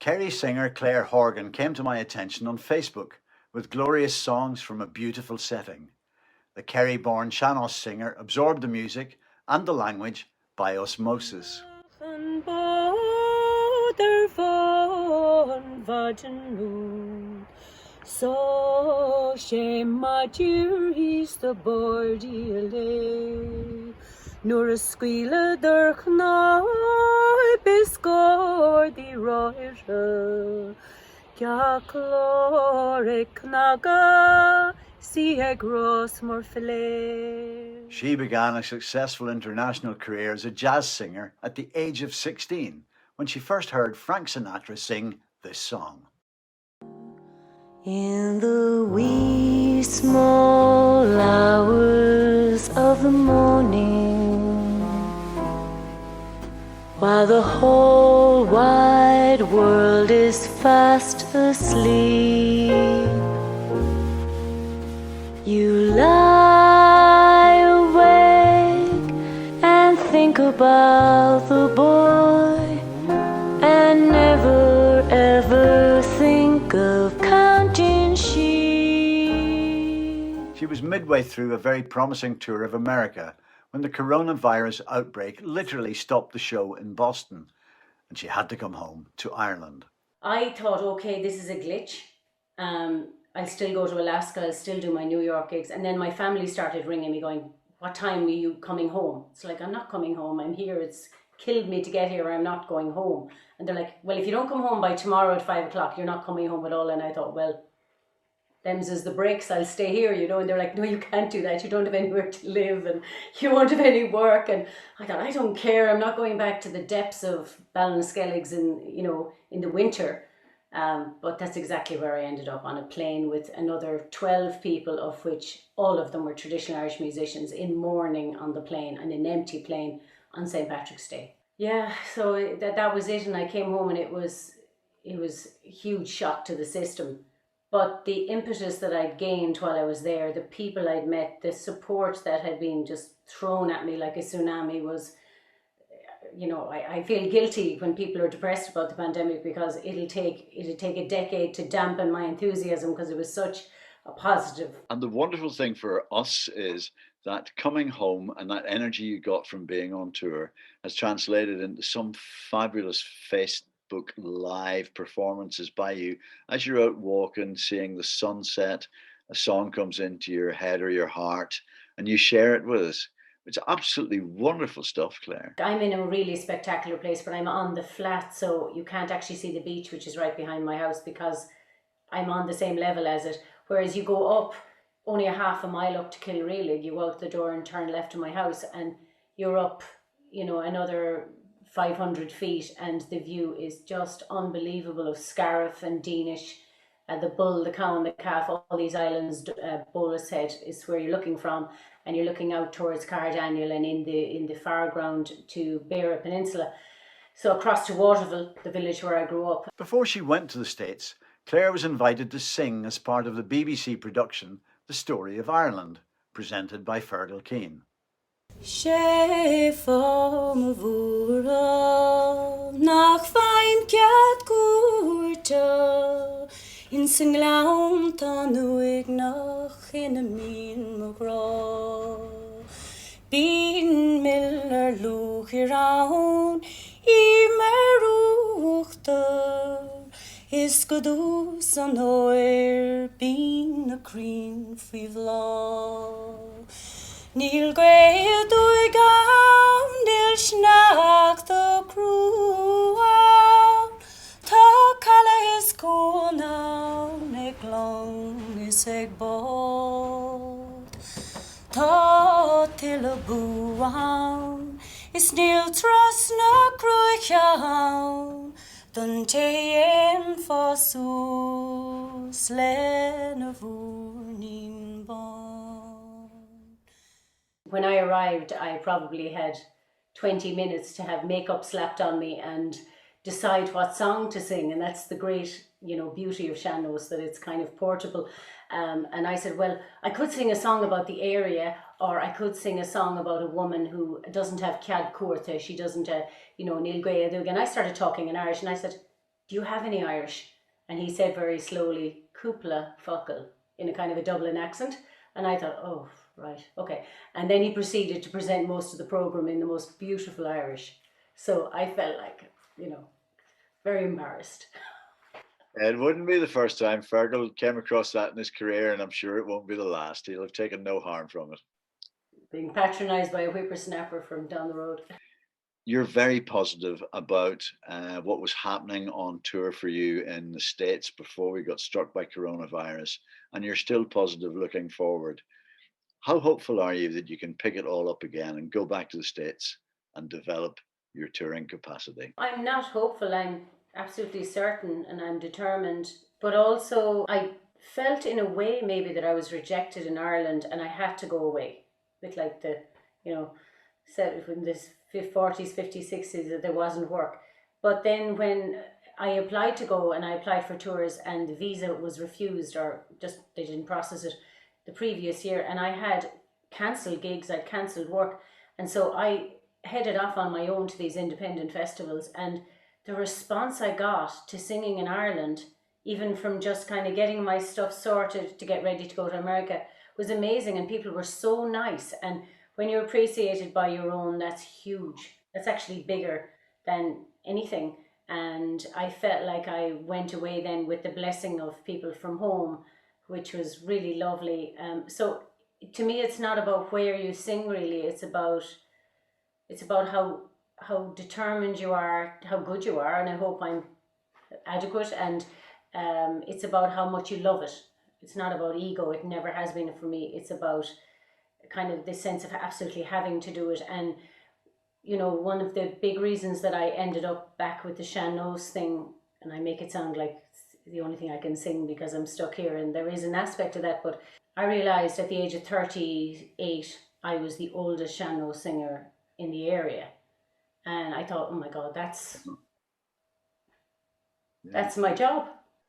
Kerry singer Clare Horgan came to my attention on Facebook with glorious songs from a beautiful setting. The Kerry-born Seanos singer absorbed the music and the language by osmosis. So shame my dear, he's the birdie lay. Nor a squealer dirk na biscore the royer. Kya chlore knaga see a gross morphile. She began a successful international career as a jazz singer at the age of 16 when she first heard Frank Sinatra sing this song. In the wee small hours of the morning, while the whole wide world is fast asleep, you lie awake and think about the boy and never ever think of counting sheep. She was midway through a very promising tour of America when the coronavirus outbreak literally stopped the show in Boston, and she had to come home to Ireland. I thought, okay, this is a glitch. I'll still go to Alaska, I'll still do my New York gigs. And then my family started ringing me going, what time are you coming home? It's like, I'm not coming home, I'm here. It's killed me to get here, I'm not going home. And they're like, well, if you don't come home by tomorrow at 5 o'clock, you're not coming home at all. And I thought, well, them's is the breaks, I'll stay here, you know. And they're like, no, you can't do that, you don't have anywhere to live and you won't have any work. And I thought, I don't care, I'm not going back to the depths of Ballinskelligs in the winter. But that's exactly where I ended up, on a plane with another 12 people, of which all of them were traditional Irish musicians, in mourning on the plane, and an empty plane on St. Patrick's Day. Yeah, so that was it, and I came home and it was a huge shock to the system. But the impetus that I'd gained while I was there, the people I'd met, the support that had been just thrown at me like a tsunami was, you know, I feel guilty when people are depressed about the pandemic, because it'll take a decade to dampen my enthusiasm, because it was such a positive. And the wonderful thing for us is that coming home and that energy you got from being on tour has translated into some fabulous Facebook live performances by you as you're out walking, seeing the sunset, a song comes into your head or your heart, and you share it with us. It's absolutely wonderful stuff, Clare. I'm in a really spectacular place, but I'm on the flat, so you can't actually see the beach, which is right behind my house, because I'm on the same level as it. Whereas you go up only a half a mile up to Kilreelig, you go out the door and turn left to my house, and you're up, you know, another 500 feet, and the view is just unbelievable of Scariff and Deanish, the Bull, the Cow and the Calf, all these islands. Bolus Head is where you're looking from, and you're looking out towards Cardaniel and in the far ground to Beara Peninsula. So across to Waterville, the village where I grew up. Before she went to the States, Clare was invited to sing as part of the BBC production The Story of Ireland, presented by Fergal Keane. Nach fein kiat gurta in singlaum tanuig nach in a mean magra. Bean miller look around I meruchter is godus an oer bean a green fivla. Níl gweil dwy gam, níl snack the crew Ta cala is gona, eg long is eg bod. Ta til a búan, is níl tras na cruichaun, dun teien fasus len a vúrnin bon. When I arrived, I probably had 20 minutes to have makeup slapped on me and decide what song to sing. And that's the great, you know, beauty of Seanos, that it's kind of portable. And I said, well, I could sing a song about the area, or I could sing a song about a woman who doesn't have Cead Cuarta. She doesn't, you know, Níl Gaeilge. And I started talking in Irish, and I said, do you have any Irish? And he said very slowly, Cúpla focal, in a kind of a Dublin accent. And I thought, oh, right, okay. And then he proceeded to present most of the program in the most beautiful Irish. So I felt like, very embarrassed. It wouldn't be the first time Fergal came across that in his career, and I'm sure it won't be the last. He'll have taken no harm from it. Being patronised by a whippersnapper from down the road. You're very positive about what was happening on tour for you in the States before we got struck by coronavirus, and you're still positive looking forward. How hopeful are you that you can pick it all up again and go back to the States and develop your touring capacity? I'm not hopeful, I'm absolutely certain and I'm determined, but also I felt in a way maybe that I was rejected in Ireland and I had to go away. A bit like the, said in this 40s, 50s, 60s that there wasn't work. But then when I applied to go and I applied for tours and the visa was refused or just they didn't process it the previous year and I had cancelled gigs, I'd cancelled work. And so I headed off on my own to these independent festivals and the response I got to singing in Ireland, even from just kind of getting my stuff sorted to get ready to go to America, was amazing and people were so nice. And when you're appreciated by your own, that's huge. That's actually bigger than anything. And I felt like I went away then with the blessing of people from home, which was really lovely. So to me, it's not about where you sing really. It's about how determined you are, how good you are, and I hope I'm adequate. And it's about how much you love it. It's not about ego. It never has been for me. It's about kind of this sense of absolutely having to do it. And one of the big reasons that I ended up back with the Shannos thing, and I make it sound like it's the only thing I can sing because I'm stuck here, and there is an aspect of that, but I realised at the age of 38 I was the oldest Shanno singer in the area, and I thought, oh my God, that's my job.